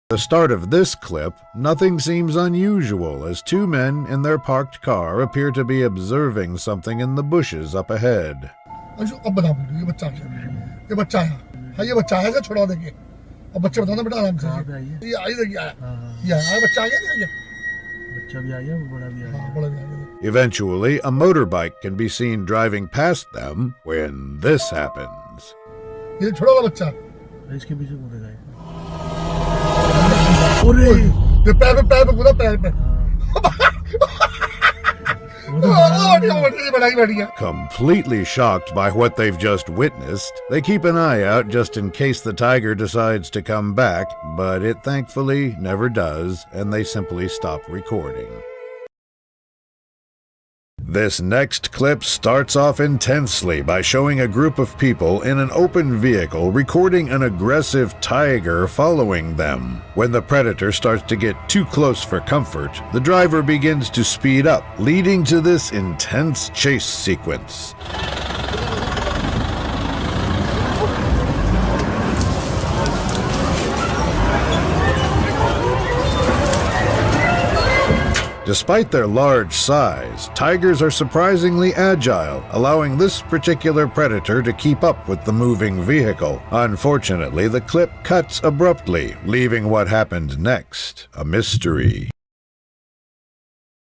The start of this clip, nothing seems unusual as two men in their parked car appear to be observing something in the bushes up ahead. Eventually, a motorbike can be seen driving past them when this happens. Completely shocked by what they've just witnessed, they keep an eye out just in case the tiger decides to come back, but it thankfully never does, and they simply stop recording. This next clip starts off intensely by showing a group of people in an open vehicle recording an aggressive tiger following them. When the predator starts to get too close for comfort, the driver begins to speed up, leading to this intense chase sequence. Despite their large size, tigers are surprisingly agile, allowing this particular predator to keep up with the moving vehicle. Unfortunately, the clip cuts abruptly, leaving what happened next a mystery.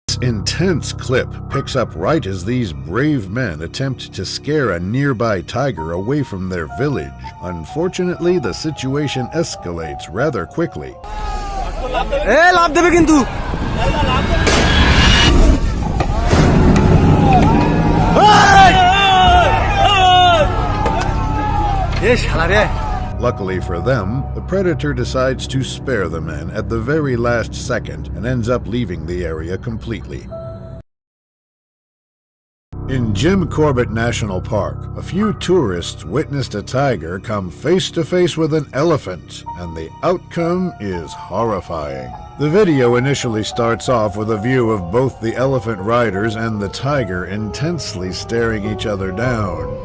This intense clip picks up right as these brave men attempt to scare a nearby tiger away from their village. Unfortunately, the situation escalates rather quickly. Luckily for them, the predator decides to spare the men at the very last second and ends up leaving the area completely. In Jim Corbett National Park, a few tourists witnessed a tiger come face to face with an elephant, and the outcome is horrifying. The video initially starts off with a view of both the elephant riders and the tiger intensely staring each other down.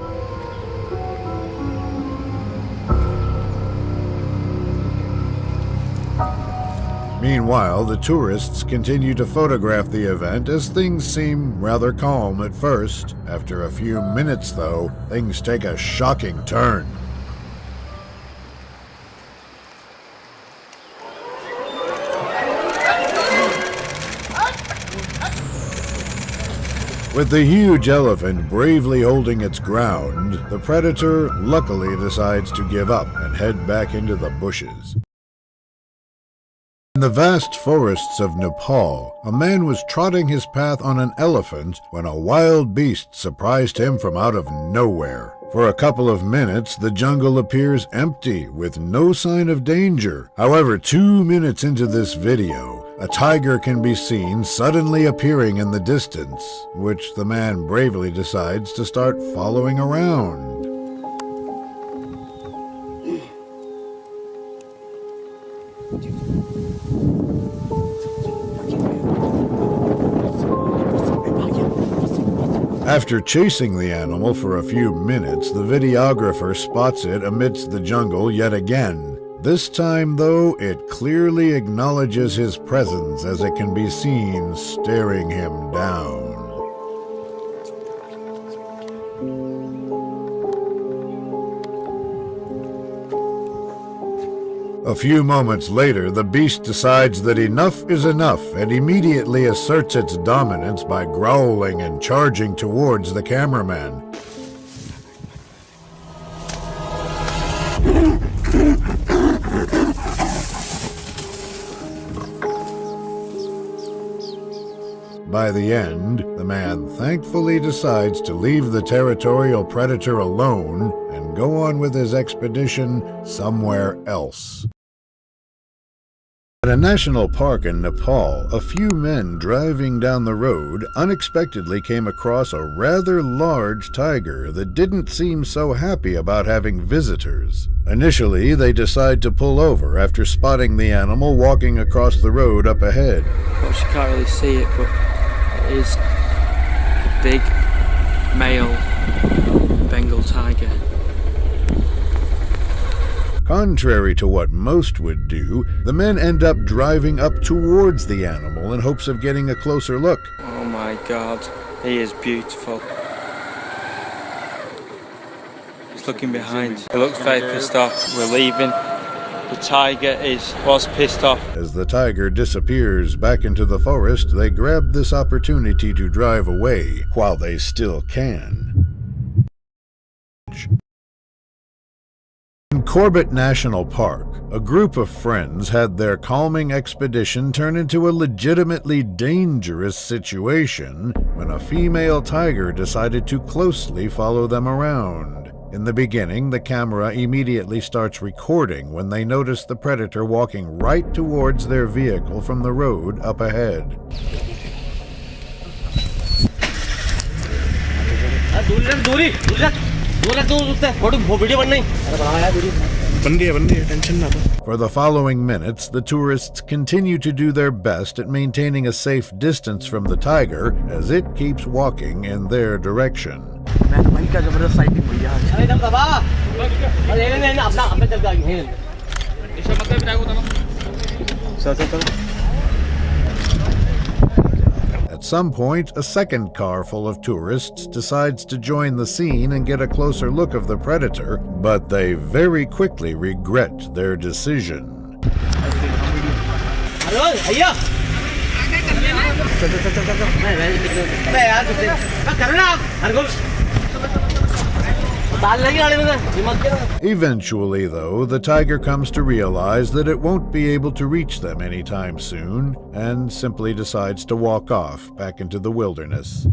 Meanwhile, the tourists continue to photograph the event as things seem rather calm at first. After a few minutes, though, things take a shocking turn. With the huge elephant bravely holding its ground, the predator luckily decides to give up and head back into the bushes. In the vast forests of Nepal, a man was trotting his path on an elephant when a wild beast surprised him from out of nowhere. For a couple of minutes, the jungle appears empty, with no sign of danger. However, 2 minutes into this video, a tiger can be seen suddenly appearing in the distance, which the man bravely decides to start following around. After chasing the animal for a few minutes, the videographer spots it amidst the jungle yet again. This time, though, it clearly acknowledges his presence as it can be seen staring him down. A few moments later, the beast decides that enough is enough and immediately asserts its dominance by growling and charging towards the cameraman. By the end, the man thankfully decides to leave the territorial predator alone and go on with his expedition somewhere else. At a national park in Nepal, a few men driving down the road unexpectedly came across a rather large tiger that didn't seem so happy about having visitors. Initially, they decide to pull over after spotting the animal walking across the road up ahead. Of course, you can't really see it, but it is a big male Bengal tiger. Contrary to what most would do, the men end up driving up towards the animal in hopes of getting a closer look. Oh my god, he is beautiful. He's looking behind. He looks very pissed off. We're leaving. The tiger was pissed off. As the tiger disappears back into the forest, they grab this opportunity to drive away while they still can. In Corbett National Park, a group of friends had their calming expedition turn into a legitimately dangerous situation when a female tiger decided to closely follow them around. In the beginning, the camera immediately starts recording when they notice the predator walking right towards their vehicle from the road up ahead. For the following minutes, the tourists continue to do their best at maintaining a safe distance from the tiger as it keeps walking in their direction. At some point, a second car full of tourists decides to join the scene and get a closer look of the predator, but they very quickly regret their decision. Eventually, though, the tiger comes to realize that it won't be able to reach them anytime soon and simply decides to walk off back into the wilderness.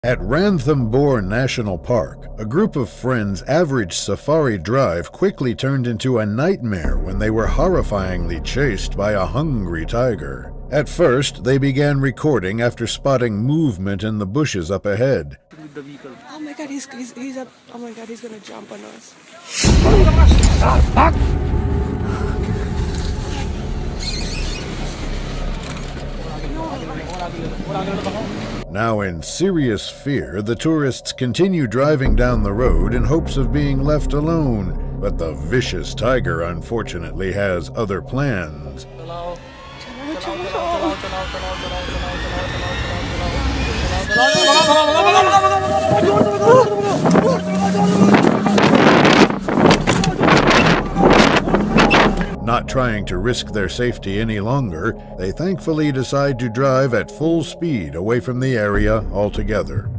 At Ranthambore National Park, a group of friends' average safari drive quickly turned into a nightmare when they were horrifyingly chased by a hungry tiger. At first, they began recording after spotting movement in the bushes up ahead. Oh my god, he's up. Oh my god, he's gonna jump on us. Now in serious fear, the tourists continue driving down the road in hopes of being left alone, but the vicious tiger unfortunately has other plans. Not trying to risk their safety any longer, they thankfully decide to drive at full speed away from the area altogether.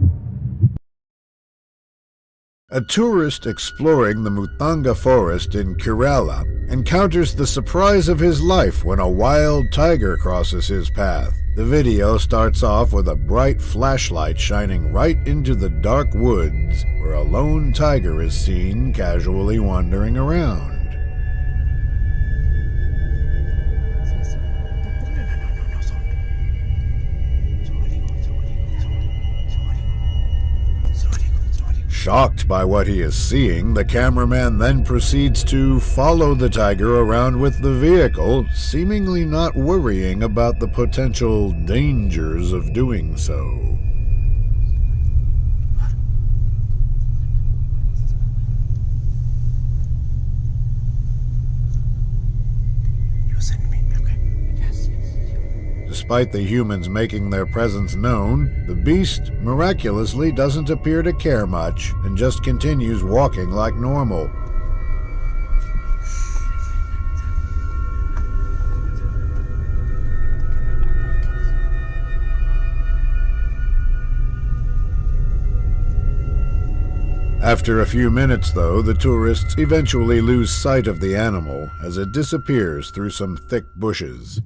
A tourist exploring the Mutanga forest in Kerala encounters the surprise of his life when a wild tiger crosses his path. The video starts off with a bright flashlight shining right into the dark woods where a lone tiger is seen casually wandering around. Shocked by what he is seeing, the cameraman then proceeds to follow the tiger around with the vehicle, seemingly not worrying about the potential dangers of doing so. Despite the humans making their presence known, the beast miraculously doesn't appear to care much and just continues walking like normal. After a few minutes, though, the tourists eventually lose sight of the animal as it disappears through some thick bushes.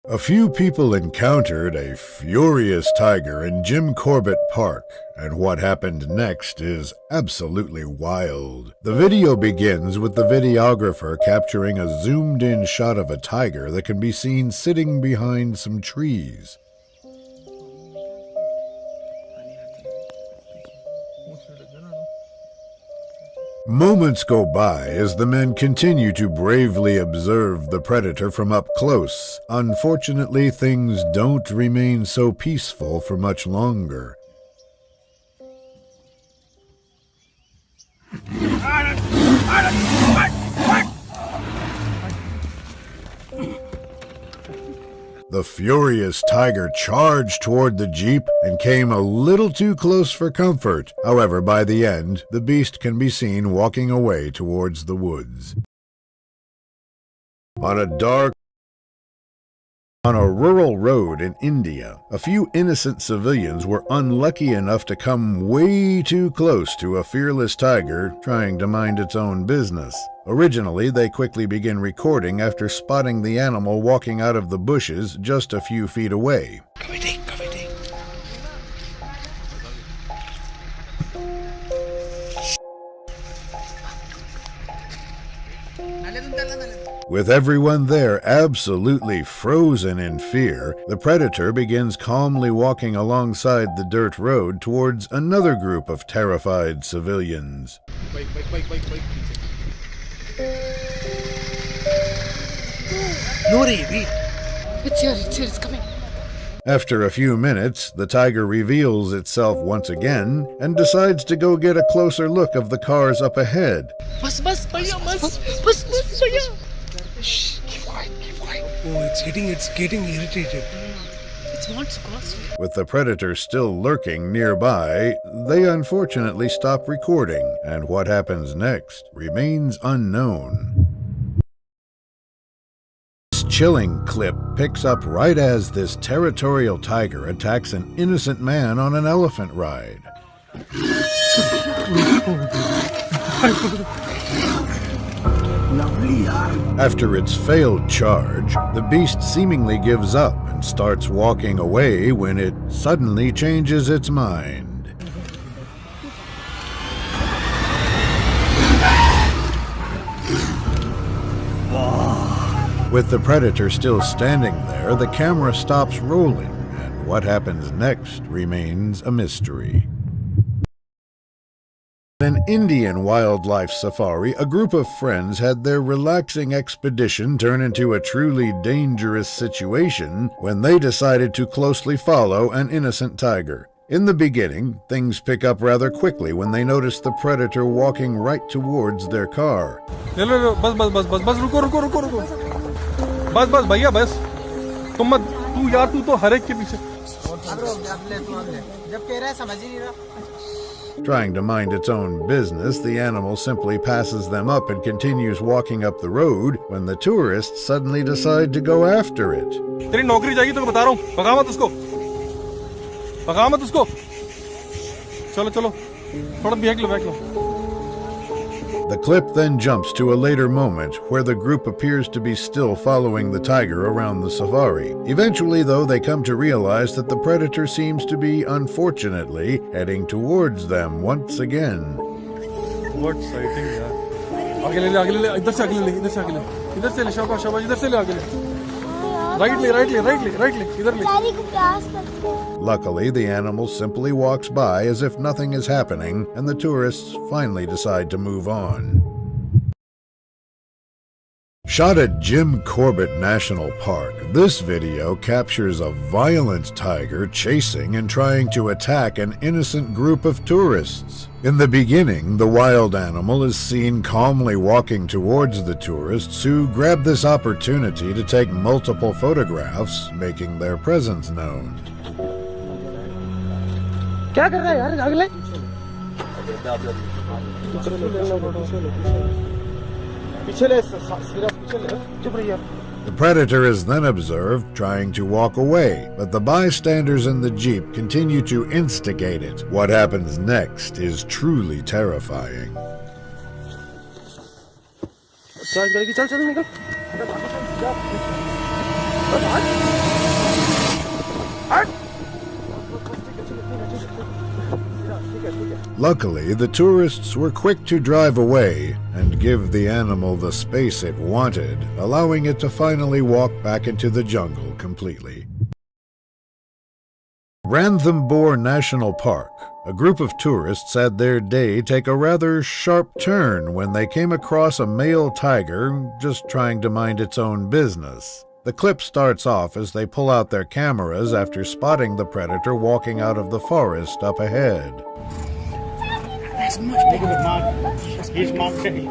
A few people encountered a furious tiger in Jim Corbett Park, and what happened next is absolutely wild. The video begins with the videographer capturing a zoomed-in shot of a tiger that can be seen sitting behind some trees. Moments go by as the men continue to bravely observe the predator from up close. Unfortunately, things don't remain so peaceful for much longer. The furious tiger charged toward the jeep and came a little too close for comfort. However, by the end, the beast can be seen walking away towards the woods. On a rural road in India, a few innocent civilians were unlucky enough to come way too close to a fearless tiger trying to mind its own business. Originally, they quickly begin recording after spotting the animal walking out of the bushes just a few feet away. With everyone there absolutely frozen in fear, the predator begins calmly walking alongside the dirt road towards another group of terrified civilians. It's here, it's coming. After a few minutes, the tiger reveals itself once again and decides to go get a closer look of the cars up ahead. Bus, bhaiya, bus, bhaiya. Shh, keep quiet. Oh, it's getting irritated. It wants to cross you. With the predator still lurking nearby, they unfortunately stop recording, and what happens next remains unknown. This chilling clip picks up right as this territorial tiger attacks an innocent man on an elephant ride. After its failed charge, the beast seemingly gives up and starts walking away when it suddenly changes its mind. With the predator still standing there, the camera stops rolling, and what happens next remains a mystery. On an Indian wildlife safari, a group of friends had their relaxing expedition turn into a truly dangerous situation when they decided to closely follow an innocent tiger. In the beginning, things pick up rather quickly when they notice the predator walking right towards their car. बस रुको भैया बस तुम मत तू तो हर एक के पीछे जब कह रहा है समझ ही नहीं रहा. Trying to mind its own business, the animal simply passes them up and continues walking up the road when the tourists suddenly decide to go after it. तेरी नौकरी जाएगी तो बता रहा हूँ भगा मत उसको चलो थोड़ा back low. The clip then jumps to a later moment where the group appears to be still following the tiger around the safari. Eventually, though, they come to realize that the predator seems to be, unfortunately, heading towards them once again. What sighting यार. आगे ले इधर से ले शाबाश इधर से ले आगे ले. Rightly इधर ले. Luckily, the animal simply walks by as if nothing is happening, and the tourists finally decide to move on. Shot at Jim Corbett National Park, this video captures a violent tiger chasing and trying to attack an innocent group of tourists. In the beginning, the wild animal is seen calmly walking towards the tourists, who grab this opportunity to take multiple photographs, making their presence known. क्या कर रहा है यार अगले The predator is then observed trying to walk away, but the bystanders in the jeep continue to instigate it. What happens next is truly terrifying. Luckily, the tourists were quick to drive away and give the animal the space it wanted, allowing it to finally walk back into the jungle completely. Ranthambore National Park. A group of tourists had their day take a rather sharp turn when they came across a male tiger just trying to mind its own business. The clip starts off as they pull out their cameras after spotting the predator walking out of the forest up ahead. He's marked territory.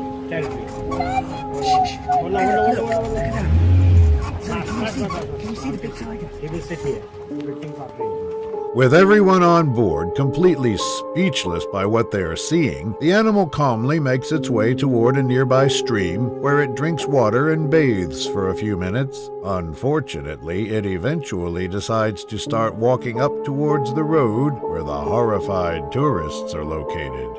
With everyone on board completely speechless by what they are seeing, the animal calmly makes its way toward a nearby stream where it drinks water and bathes for a few minutes. Unfortunately, it eventually decides to start walking up towards the road where the horrified tourists are located.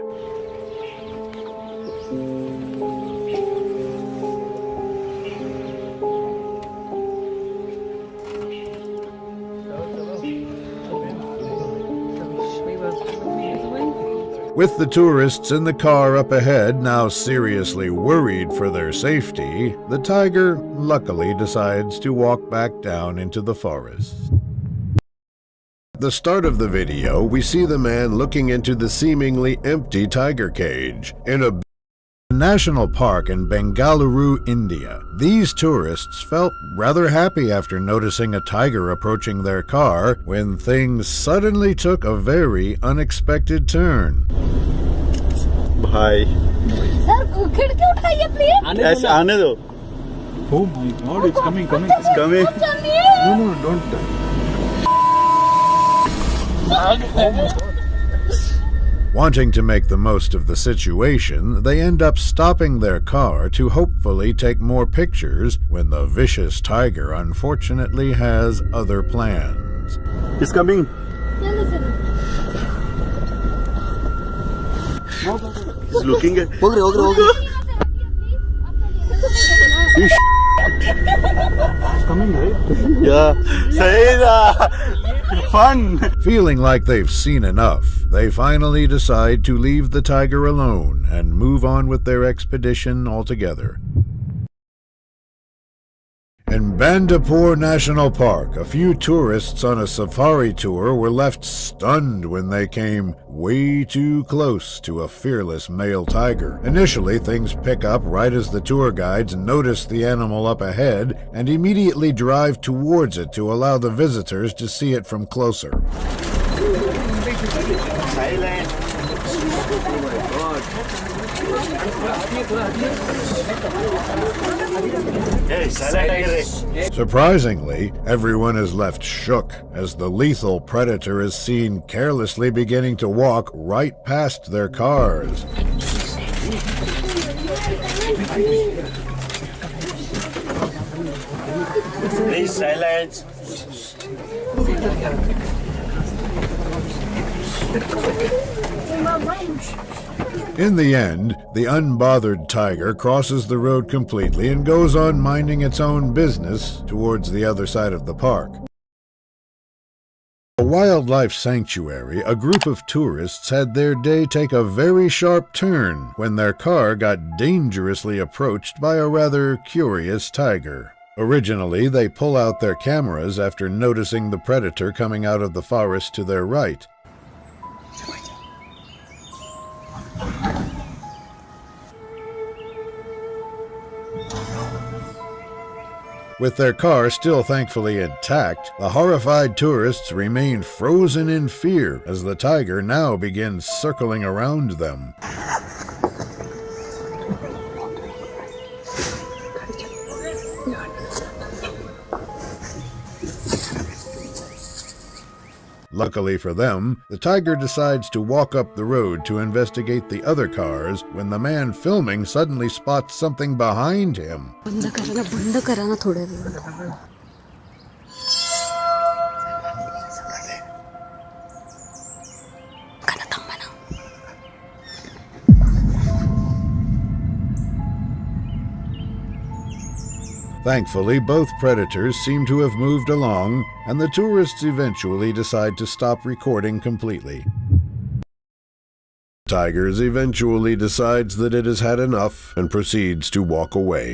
With the tourists in the car up ahead now seriously worried for their safety, the tiger luckily decides to walk back down into the forest. At the start of the video, we see the man looking into the seemingly empty tiger cage in a national park in Bengaluru, India. These tourists felt rather happy after noticing a tiger approaching their car when things suddenly took a very unexpected turn. भाई sir खिड़की उठाइए please ऐसे आने दो. Oh my god, it's coming. It's coming. No, don't. Wanting to make the most of the situation, they end up stopping their car to hopefully take more pictures when the vicious tiger unfortunately has other plans. It's coming. He's looking at. It's coming, right? Yeah. Saida. Fun. Feeling like they've seen enough, they finally decide to leave the tiger alone and move on with their expedition altogether. In Bandipur National Park, a few tourists on a safari tour were left stunned when they came way too close to a fearless male tiger. Initially, things pick up right as the tour guides notice the animal up ahead and immediately drive towards it to allow the visitors to see it from closer. Surprisingly, everyone is left shook as the lethal predator is seen carelessly beginning to walk right past their cars. Please silence. In the end, the unbothered tiger crosses the road completely and goes on minding its own business towards the other side of the park. A wildlife sanctuary, a group of tourists had their day take a very sharp turn when their car got dangerously approached by a rather curious tiger. Originally, they pull out their cameras after noticing the predator coming out of the forest to their right. With their car still thankfully intact, the horrified tourists remain frozen in fear as the tiger now begins circling around them. Luckily for them, the tiger decides to walk up the road to investigate the other cars when the man filming suddenly spots something behind him. बंद करा ना थोड्या वेळ. Thankfully, both predators seem to have moved along, and the tourists eventually decide to stop recording completely. Tigers eventually decides that it has had enough and proceeds to walk away.